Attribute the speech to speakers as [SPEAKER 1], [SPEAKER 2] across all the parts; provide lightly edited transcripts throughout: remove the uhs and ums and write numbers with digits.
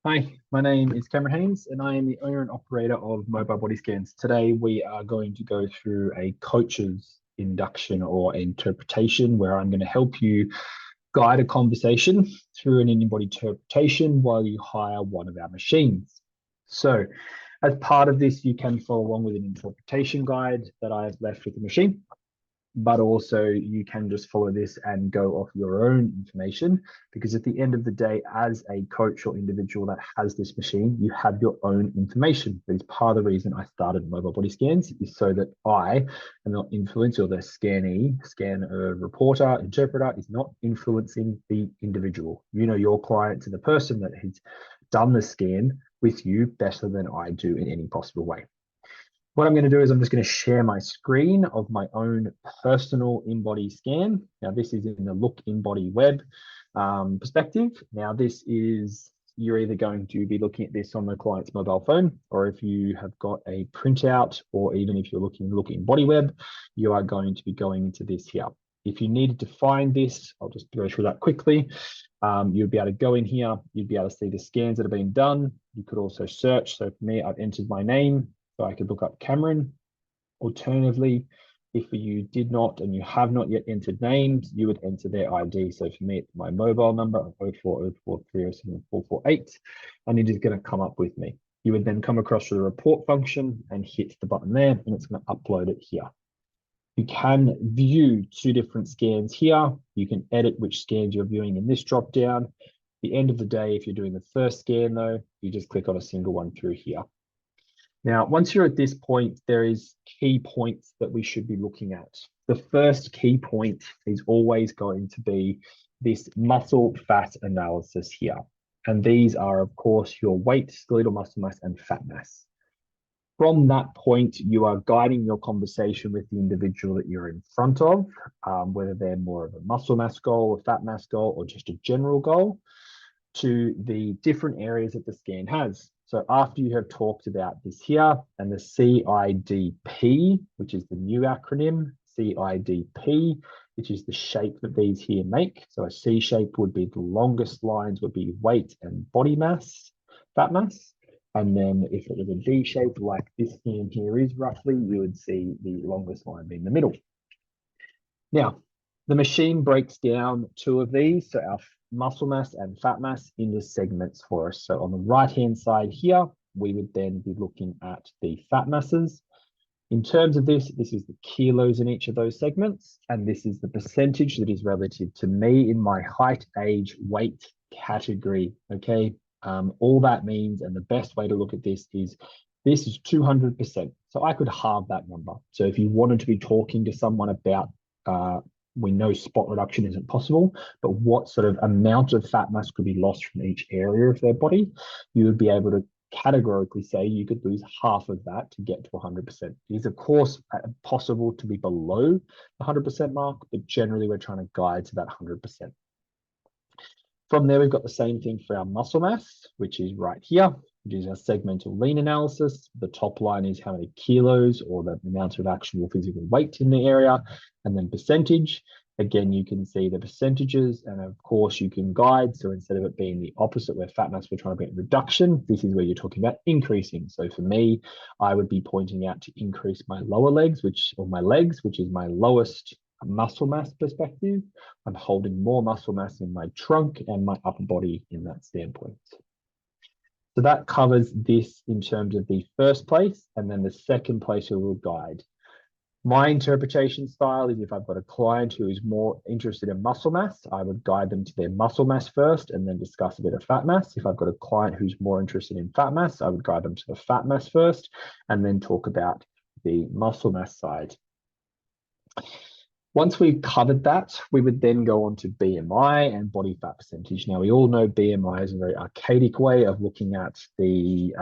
[SPEAKER 1] Hi, my name is Cameron Haynes, and I am the owner and operator of Mobile Body Scans. Today, we are going to go through a coach's induction or interpretation where I'm going to help you guide a conversation through an in-body interpretation while you hire one of our machines. So, as part of this, you can follow along with an interpretation guide that I've left with the machine, but also you can just follow this and go off your own information, because at the end of the day, as a coach or individual that has this machine, you have your own information. That is part of the reason I started Mobile Body Scans, is so that I am not influenced, or the scanner, reporter, interpreter is not influencing the individual. You know your client to the person that has done the scan with you better than I do in any possible way. What I'm going to do is I'm just going to share my screen of my own personal in-body scan. Now, this is in the Look in-body web perspective. Now, this is, you're either going to be looking at this on the client's mobile phone, or if you have got a printout, or even if you're looking in body web, you are going to be going into this here. If you needed to find this, I'll just go through that quickly. You'd be able to go in here, you'd be able to see the scans that have been done. You could also search. So for me, I've entered my name, so I could look up Cameron. Alternatively, if you did not and you have not yet entered names, you would enter their ID. So for me, it's my mobile number of 0404307448, and it is going to come up with me. You would then come across to the report function and hit the button there, and it's going to upload it here. You can view two different scans here. You can edit which scans you're viewing in this drop down. At the end of the day, if you're doing the first scan though, you just click on a single one through here. Now, once you're at this point, there is key points that we should be looking at. The first key point is always going to be this muscle fat analysis here. And these are, of course, your weight, skeletal muscle mass, and fat mass. From that point, you are guiding your conversation with the individual that you're in front of, whether they're more of a muscle mass goal, a fat mass goal, or just a general goal, to the different areas that the scan has. So after you have talked about this here and the CIDP, which is the new acronym, CIDP, which is the shape that these here make. So a C shape would be the longest lines would be weight and body mass, fat mass. And then if it was a D shape like this scan here is roughly, you would see the longest line being the middle. Now, the machine breaks down two of these, so our muscle mass and fat mass, into segments for us. So on the right-hand side here, we would then be looking at the fat masses. In terms of this is the kilos in each of those segments, and this is the percentage that is relative to me in my height, age, weight category, okay? All that means, and the best way to look at this is 200%. So I could halve that number. So if you wanted to be talking to someone about we know spot reduction isn't possible, but what sort of amount of fat mass could be lost from each area of their body, you would be able to categorically say you could lose half of that to get to 100%. It is, of course, possible to be below the 100% mark, but generally we're trying to guide to that 100%. From there, we've got the same thing for our muscle mass, which is right here, which is our segmental lean analysis. The top line is how many kilos or the amount of actual physical weight in the area, and then percentage. Again, you can see the percentages, and of course you can guide. So instead of it being the opposite where fat mass, we're trying to get reduction, this is where you're talking about increasing. So for me, I would be pointing out to increase my lower legs, or my legs, which is my lowest muscle mass perspective. I'm holding more muscle mass in my trunk and my upper body in that standpoint. So that covers this in terms of the first place, and then the second place we will guide. My interpretation style is, if I've got a client who is more interested in muscle mass, I would guide them to their muscle mass first and then discuss a bit of fat mass. If I've got a client who's more interested in fat mass, I would guide them to the fat mass first and then talk about the muscle mass side. Once we've covered that, we would then go on to BMI and body fat percentage. Now, we all know BMI is a very archaic way of looking at the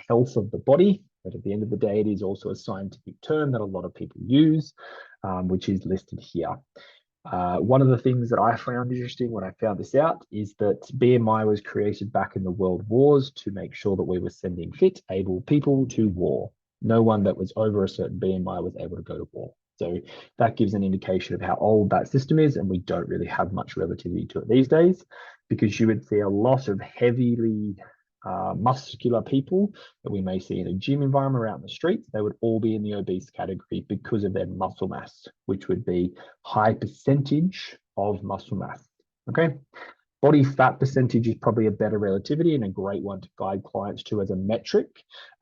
[SPEAKER 1] health of the body, but at the end of the day, it is also a scientific term that a lot of people use, which is listed here. One of the things that I found interesting when I found this out is that BMI was created back in the World Wars to make sure that we were sending fit, able people to war. No one that was over a certain BMI was able to go to war. So that gives an indication of how old that system is, and we don't really have much relativity to it these days, because you would see a lot of heavily muscular people that we may see in a gym environment or out in the streets, they would all be in the obese category because of their muscle mass, which would be high percentage of muscle mass. Okay. Body fat percentage is probably a better relativity and a great one to guide clients to as a metric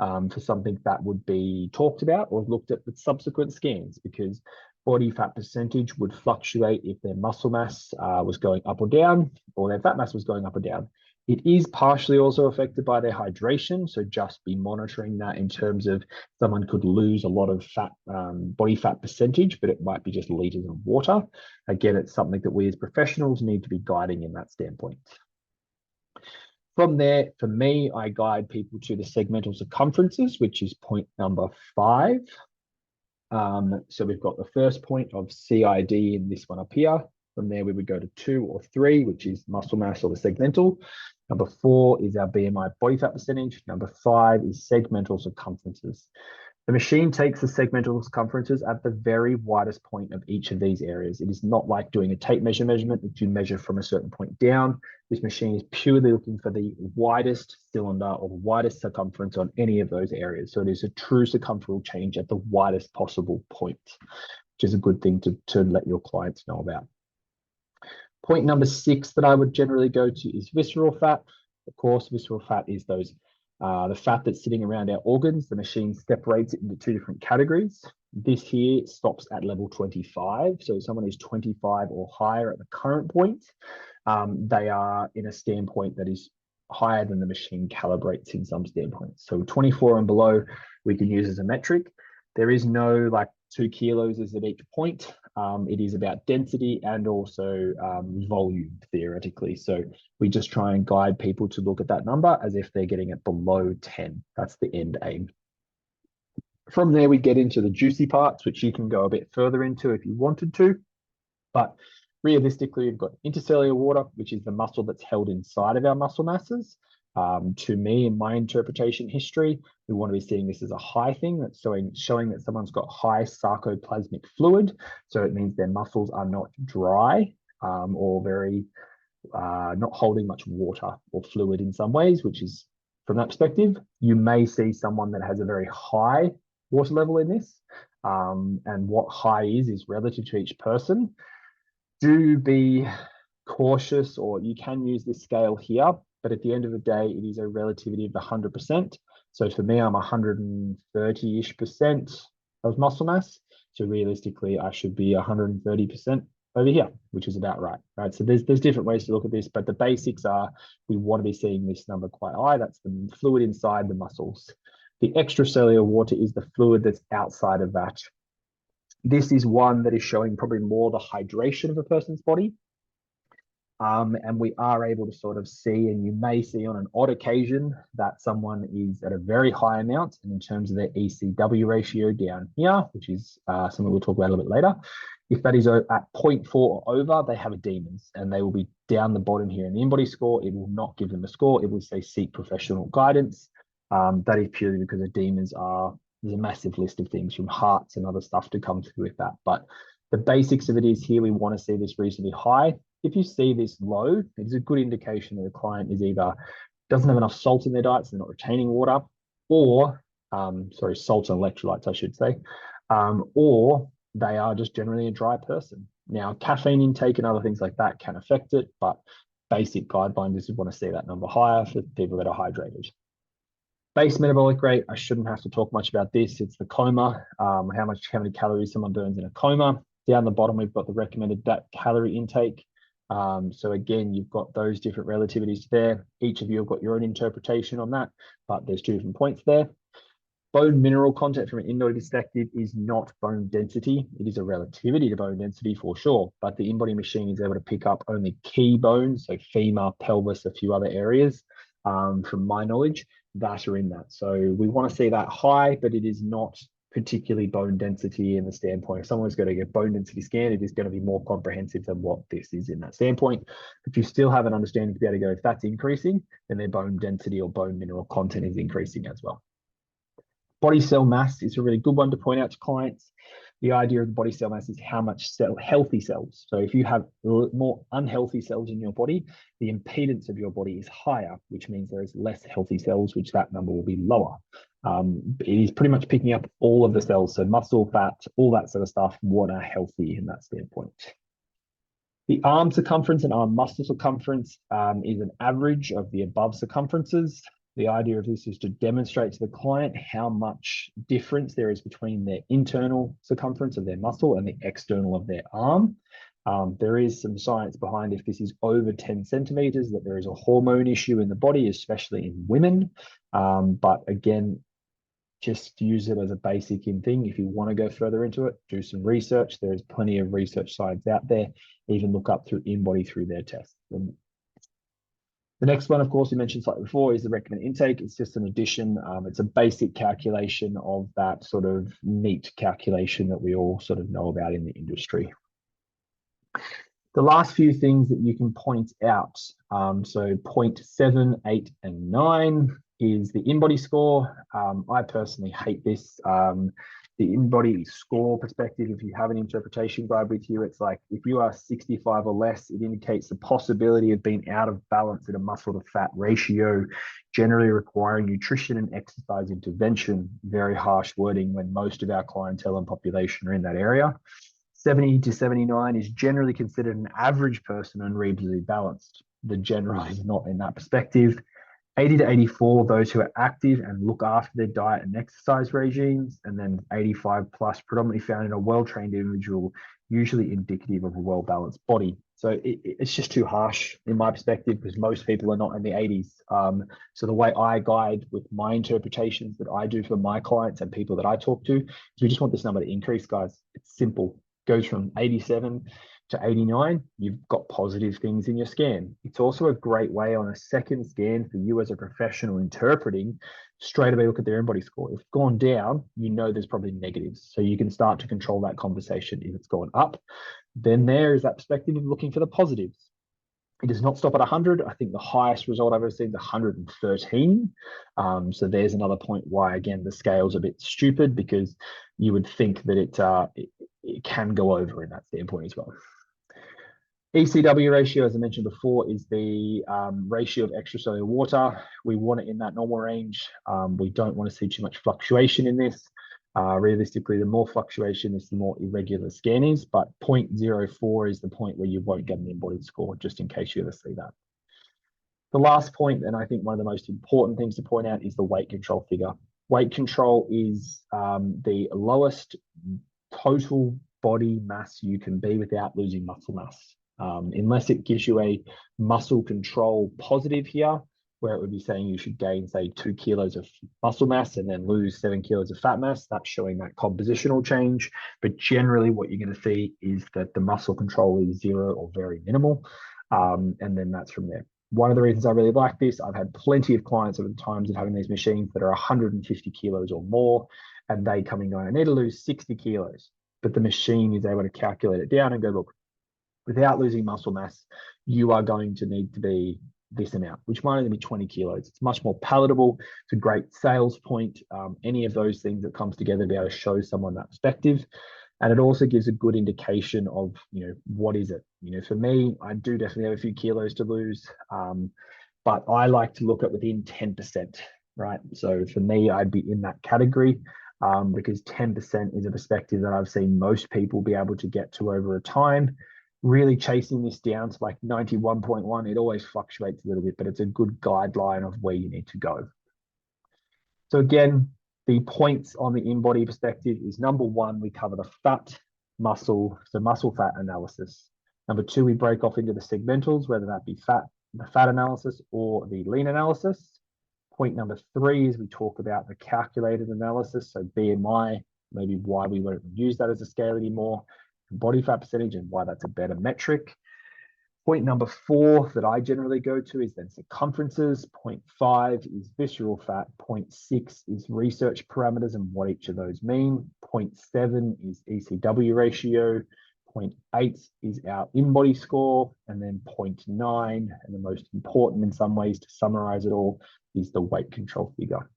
[SPEAKER 1] for something that would be talked about or looked at with subsequent scans, because body fat percentage would fluctuate if their muscle mass was going up or down, or their fat mass was going up or down. It is partially also affected by their hydration, so just be monitoring that in terms of someone could lose a lot of fat, body fat percentage, but it might be just liters of water. Again, it's something that we as professionals need to be guiding in that standpoint. From there, for me, I guide people to the segmental circumferences, which is point number 5. So we've got the first point of CID in this one up here. From there, we would go to 2 or 3, which is muscle mass or the segmental. Number 4 is our BMI body fat percentage. Number 5 is segmental circumferences. The machine takes the segmental circumferences at the very widest point of each of these areas. It is not like doing a tape measurement that you measure from a certain point down. This machine is purely looking for the widest cylinder or the widest circumference on any of those areas. So it is a true circumferential change at the widest possible point, which is a good thing to let your clients know about. Point number 6 that I would generally go to is visceral fat. Of course, visceral fat is those the fat that's sitting around our organs. The machine separates it into 2 different categories. This here stops at level 25. So someone who's 25 or higher at the current point, they are in a standpoint that is higher than the machine calibrates in some standpoints. So 24 and below, we can use as a metric. There is no like 2 kilos is at each point. It is about density and also volume theoretically. So we just try and guide people to look at that number as if they're getting it below 10. That's the end aim. From there, we get into the juicy parts, which you can go a bit further into if you wanted to. But realistically, we've got intercellular water, which is the muscle that's held inside of our muscle masses. To me, in my interpretation history, we want to be seeing this as a high thing. That's showing that someone's got high sarcoplasmic fluid. So it means their muscles are not dry or very not holding much water or fluid in some ways, which is, from that perspective, you may see someone that has a very high water level in this. And what high is relative to each person. Do be cautious, or you can use this scale here, but at the end of the day, it is a relativity of 100%. So for me, I'm 130-ish% of muscle mass. So realistically, I should be 130% over here, which is about right? So there's different ways to look at this, but the basics are we want to be seeing this number quite high. That's the fluid inside the muscles. The extracellular water is the fluid that's outside of that. This is one that is showing probably more the hydration of a person's body. And we are able to sort of see, and you may see on an odd occasion, that someone is at a very high amount, and in terms of their ECW ratio down here, which is something we'll talk about a little bit later. If that is at 0.4 or over, they have a demons, and they will be down the bottom here in the in-body score. It will not give them a score. It will say seek professional guidance. That is purely because the demons are, there's a massive list of things from hearts and other stuff to come through with that. But the basics of it is here, we want to see this reasonably high. If you see this low, it is a good indication that the client is either doesn't have enough salt in their diet, so they're not retaining water, or, salt and electrolytes, I should say, or they are just generally a dry person. Now, caffeine intake and other things like that can affect it, but basic guidelines is you want to see that number higher for people that are hydrated. Base metabolic rate, I shouldn't have to talk much about this. It's the coma, how many calories someone burns in a coma. Down the bottom, we've got the recommended calorie intake. So again, you've got those different relativities there. Each of you have got your own interpretation on that, but there's 2 different points there. Bone mineral content from an in-body perspective is not bone density. It is a relativity to bone density for sure, but the in-body machine is able to pick up only key bones, so femur, pelvis, a few other areas, from my knowledge, that are in that. So we want to see that high, but it is not particularly bone density in the standpoint. If someone's going to get bone density scan, it is going to be more comprehensive than what this is in that standpoint. But you still have an understanding to be able to go, if that's increasing, then their bone density or bone mineral content is increasing as well. Body cell mass is a really good one to point out to clients. The idea of the body cell mass is how much healthy cells. So if you have more unhealthy cells in your body, the impedance of your body is higher, which means there is less healthy cells, which that number will be lower. It is pretty much picking up all of the cells, so muscle, fat, all that sort of stuff, what are healthy in that standpoint. The arm circumference and arm muscle circumference is an average of the above circumferences. The idea of this is to demonstrate to the client how much difference there is between their internal circumference of their muscle and the external of their arm. There is some science behind if this is over 10 centimeters, that there is a hormone issue in the body, especially in women. But again, just use it as a basic thing. If you want to go further into it, do some research. There is plenty of research sites out there. Even look up through InBody through their tests. The next one, of course, we mentioned slightly before, is the recommended intake. It's just an addition. It's a basic calculation of that sort of neat calculation that we all sort of know about in the industry. The last few things that you can point out. So 0.7, 8, and 9 is the InBody score. I personally hate this. The InBody score perspective, if you have an interpretation guide with you, it's like if you are 65 or less, it indicates the possibility of being out of balance in a muscle to fat ratio, generally requiring nutrition and exercise intervention. Very harsh wording when most of our clientele and population are in that area. 70 to 79 is generally considered an average person and reasonably balanced. The general is not in that perspective. 80 to 84, those who are active and look after their diet and exercise regimes, and then 85 plus, predominantly found in a well-trained individual, usually indicative of a well-balanced body. So it's just too harsh in my perspective because most people are not in the 80s. So the way I guide with my interpretations that I do for my clients and people that I talk to is we just want this number to increase, guys. It's simple. Goes from 87 to 89, you've got positive things in your scan. It's also a great way on a second scan for you as a professional interpreting, straight away look at their InBody score. If it's gone down, you know there's probably negatives. So you can start to control that conversation. If it's gone up, then there is that perspective of looking for the positives. It does not stop at 100. I think the highest result I've ever seen is 113. So there's another point why, again, the scale's a bit stupid because you would think that it can go over in that standpoint as well. ECW ratio, as I mentioned before, is the ratio of extracellular water. We want it in that normal range. We don't want to see too much fluctuation in this. Realistically, the more fluctuation is the more irregular scan is, but 0.04 is the point where you won't get an embodied score, just in case you ever see that. The last point, and I think one of the most important things to point out, is the weight control figure. Weight control is the lowest total body mass you can be without losing muscle mass. Unless it gives you a muscle control positive here, where it would be saying you should gain, say, 2 kilos of muscle mass and then lose 7 kilos of fat mass. That's showing that compositional change. But generally what you're going to see is that the muscle control is 0 or very minimal. And then that's from there. One of the reasons I really like this, I've had plenty of clients over the times of having these machines that are 150 kilos or more, and they come and go, I need to lose 60 kilos. But the machine is able to calculate it down and go, look, without losing muscle mass, you are going to need to be this amount, which might only be 20 kilos. It's much more palatable. It's a great sales point. Any of those things that comes together to be able to show someone that perspective. And it also gives a good indication of, what is it? For me, I do definitely have a few kilos to lose, but I like to look at within 10%, right? So for me, I'd be in that category because 10% is a perspective that I've seen most people be able to get to over a time. Really chasing this down to like 91.1, it always fluctuates a little bit, but it's a good guideline of where you need to go. So again, the points on the InBody perspective is number 1, we cover the fat, muscle, so muscle fat analysis. Number 2, we break off into the segmentals, whether that be the fat analysis or the lean analysis. Point number 3 is we talk about the calculated analysis, so BMI, maybe why we won't use that as a scale anymore, body fat percentage and why that's a better metric. Point number 4 that I generally go to is then circumferences. Point 5 is visceral fat. Point 6 is research parameters and what each of those mean. Point 7 is ECW ratio. Point 8 is our InBody score. And then point 9, and the most important in some ways to summarize it all, is the weight control figure.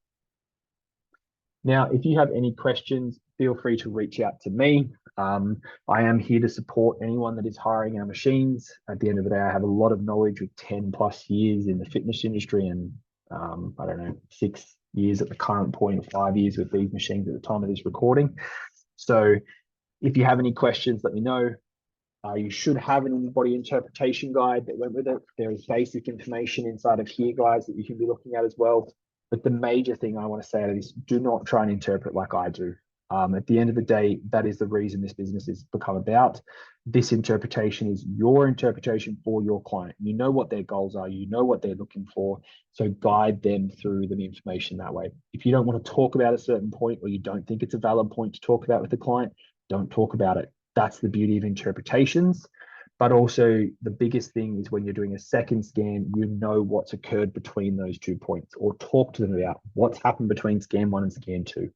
[SPEAKER 1] Now, if you have any questions, feel free to reach out to me. I am here to support anyone that is hiring our machines. At the end of the day, I have a lot of knowledge with 10 plus years in the fitness industry and I don't know, 6 years at the current point, 5 years with these machines at the time of this recording. So if you have any questions, let me know. You should have an in-body interpretation guide that went with it. There is basic information inside of here, guys, that you can be looking at as well. But the major thing I want to say out of this, do not try and interpret like I do. At the end of the day, that is the reason this business has become about. This interpretation is your interpretation for your client. You know what their goals are. You know what they're looking for. So guide them through the information that way. If you don't want to talk about a certain point or you don't think it's a valid point to talk about with the client, don't talk about it. That's the beauty of interpretations. But also the biggest thing is when you're doing a second scan, you know what's occurred between those 2 points, or talk to them about what's happened between scan 1 and scan 2.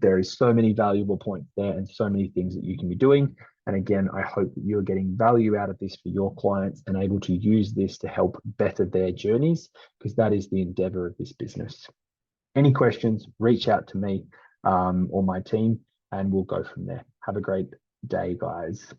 [SPEAKER 1] There is so many valuable points there and so many things that you can be doing. And again, I hope that you're getting value out of this for your clients and able to use this to help better their journeys, because that is the endeavor of this business. Any questions, reach out to me or my team, and we'll go from there. Have a great day, guys.